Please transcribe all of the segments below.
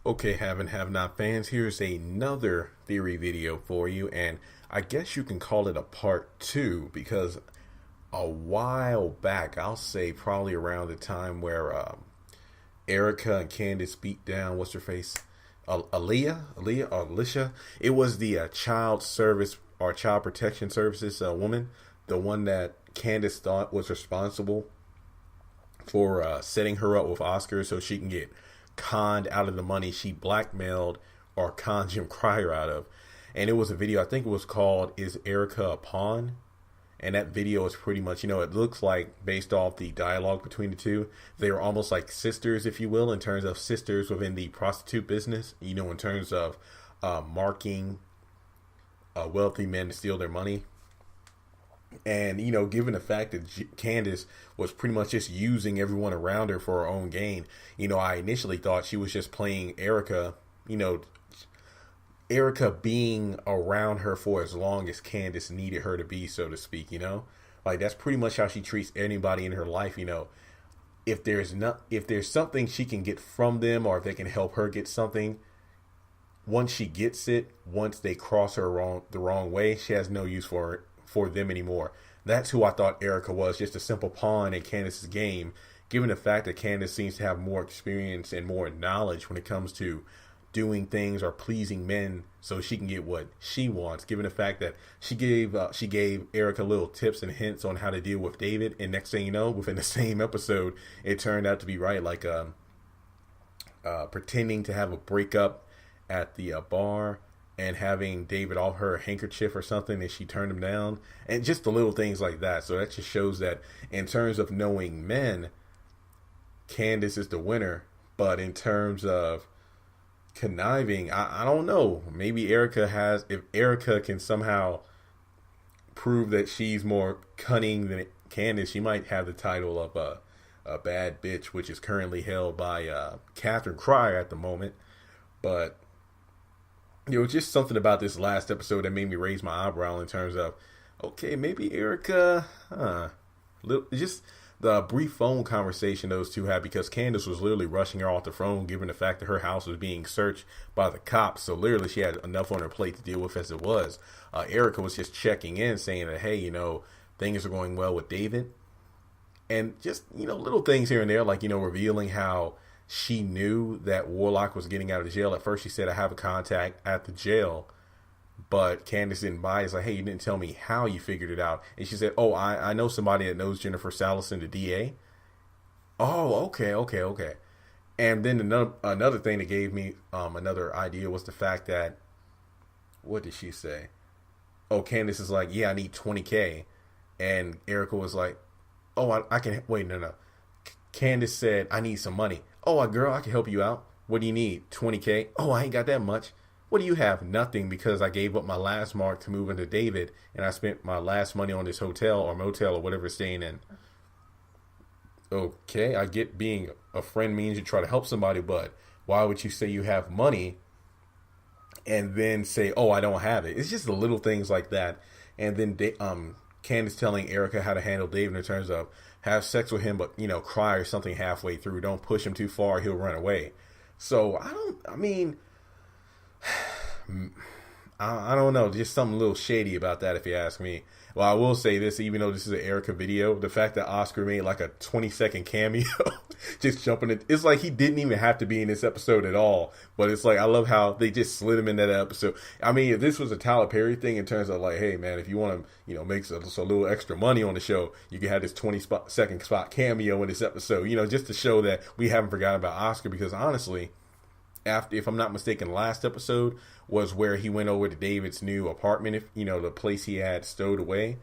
Okay, have and have not fans, here's another theory video for you, and I guess you can call it a part two because a while back, I'll say probably around the time where Erica and Candace beat down, what's her face? Aaliyah or Alicia? It was the child service or child protection services woman, the one that Candace thought was responsible for setting her up with Oscar so she can get conned out of the money she blackmailed or conned Jim Cryer out of. And it was a video, I think it was called Is Erica a Pawn? And that video is pretty much, it looks like, based off the dialogue between the two, they were almost like sisters, if you will, in terms of sisters within the prostitute business, in terms of marking wealthy men to steal their money. And, given the fact that Candace was pretty much just using everyone around her for her own gain, I initially thought she was just playing Erica, Erica being around her for as long as Candace needed her to be, so to speak, Like, that's pretty much how she treats anybody in her life, If there's something she can get from them or if they can help her get something, once she gets it, once they cross her the wrong way, she has no use for them anymore. That's who I thought Erica was, just a simple pawn in Candace's game, given the fact that Candace seems to have more experience and more knowledge when it comes to doing things or pleasing men so she can get what she wants, given the fact that she gave Erica little tips and hints on how to deal with David, and next thing you know, within the same episode, it turned out to be right, like pretending to have a breakup at the bar and having David offer her a handkerchief or something and she turned him down, and just the little things like that. So that just shows that in terms of knowing men, Candace is the winner, but in terms of conniving, I don't know. Maybe if Erica can somehow prove that she's more cunning than Candace, she might have the title of a bad bitch, which is currently held by Catherine Cryer at the moment. But there was just something about this last episode that made me raise my eyebrow in terms of, okay, maybe Erica, just the brief phone conversation those two had, because Candace was literally rushing her off the phone given the fact that her house was being searched by the cops. So literally she had enough on her plate to deal with as it was. Erica was just checking in saying that, hey, things are going well with David. And just, little things here and there, like, revealing how she knew that Warlock was getting out of jail. At first she said, I have a contact at the jail. But Candace didn't buy it. It's like, hey, you didn't tell me how you figured it out. And she said, oh, I know somebody that knows Jennifer Salison, the DA. Oh, okay. And then another thing that gave me another idea was the fact that, what did she say? Oh, Candace is like, yeah, I need $20K. And Erica was like, oh, I can, wait, no. Candace said, I need some money. Oh, girl, I can help you out. What do you need? $20K? Oh, I ain't got that much. What do you have? Nothing, because I gave up my last mark to move into David, and I spent my last money on this hotel or motel or whatever it's staying in. Okay, I get being a friend means you try to help somebody, but why would you say you have money and then say, oh, I don't have it? It's just the little things like that. And then Candace telling Erica how to handle David in terms of have sex with him, but, cry or something halfway through. Don't push him too far. He'll run away. So I don't know, just something a little shady about that if you ask me. Well, I will say this, even though this is an Erica video, the fact that Oscar made like a 20-second cameo, just jumping in, it's like he didn't even have to be in this episode at all. But it's like, I love how they just slid him in that episode. I mean, if this was a Tyler Perry thing in terms of like, hey man, if you want to, make so a little extra money on the show, you can have this 20-second spot cameo in this episode, just to show that we haven't forgotten about Oscar, because honestly, if I'm not mistaken, last episode was where he went over to David's new apartment, the place he had stowed away.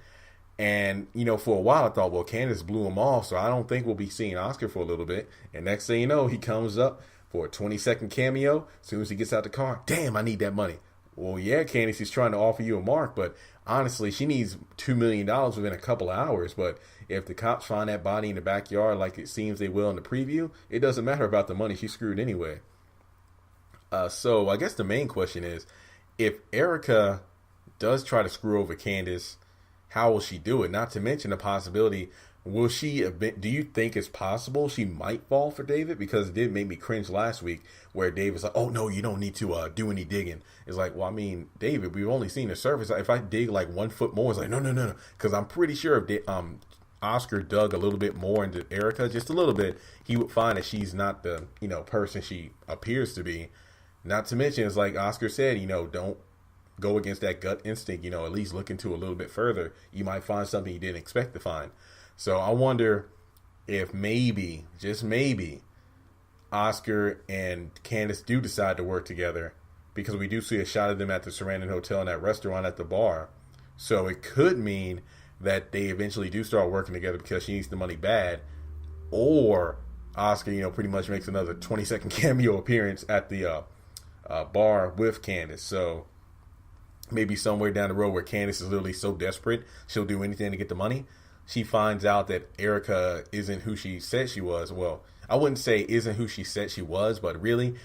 And, for a while I thought, well, Candace blew him off, so I don't think we'll be seeing Oscar for a little bit. And next thing you know, he comes up for a 20-second cameo. As soon as he gets out the car, damn, I need that money. Well, yeah, Candace is trying to offer you a mark, but honestly, she needs $2 million within a couple of hours. But if the cops find that body in the backyard like it seems they will in the preview, it doesn't matter about the money. She's screwed anyway. So I guess the main question is, if Erica does try to screw over Candace, how will she do it? Not to mention the possibility Will she? Do you think it's possible she might fall for David? Because it did make me cringe last week, where David's like, "Oh no, you don't need to do any digging." It's like, well, I mean, David, we've only seen the surface. If I dig like 1 foot more, it's like, no, no, no, no, because I'm pretty sure if Oscar dug a little bit more into Erica, just a little bit, he would find that she's not the person she appears to be. Not to mention, it's like Oscar said, don't go against that gut instinct. At least look into a little bit further. You might find something you didn't expect to find. So I wonder if maybe, just maybe, Oscar and Candace do decide to work together, because we do see a shot of them at the Sarandon Hotel and that restaurant at the bar. So it could mean that they eventually do start working together because she needs the money bad, or Oscar, pretty much makes another 20-second cameo appearance at the bar with Candace. So maybe somewhere down the road where Candace is literally so desperate she'll do anything to get the money, she finds out that Erica isn't who she said she was. Well, I wouldn't say isn't who she said she was, but really,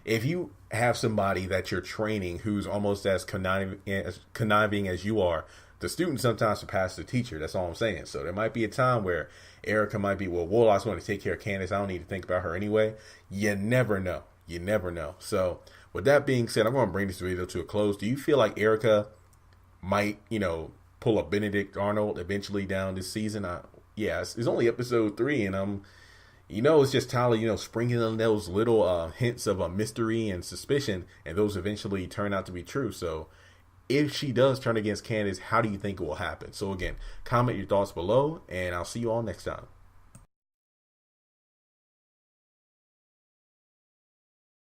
if you have somebody that you're training who's almost as conniving as you are, the student sometimes surpasses the teacher. That's all I'm saying. So there might be a time where Erica might be, well, Warlock's going to take care of Candace. I don't need to think about her anyway. You never know. You never know. So with that being said, I'm going to bring this video to a close. Do you feel like Erica might, pull a Benedict Arnold eventually down this season? It's only episode 3, and it's just Tyler, springing on those little hints of mystery and suspicion, and those eventually turn out to be true. So if she does turn against Candace, how do you think it will happen? So again, comment your thoughts below, and I'll see you all next time.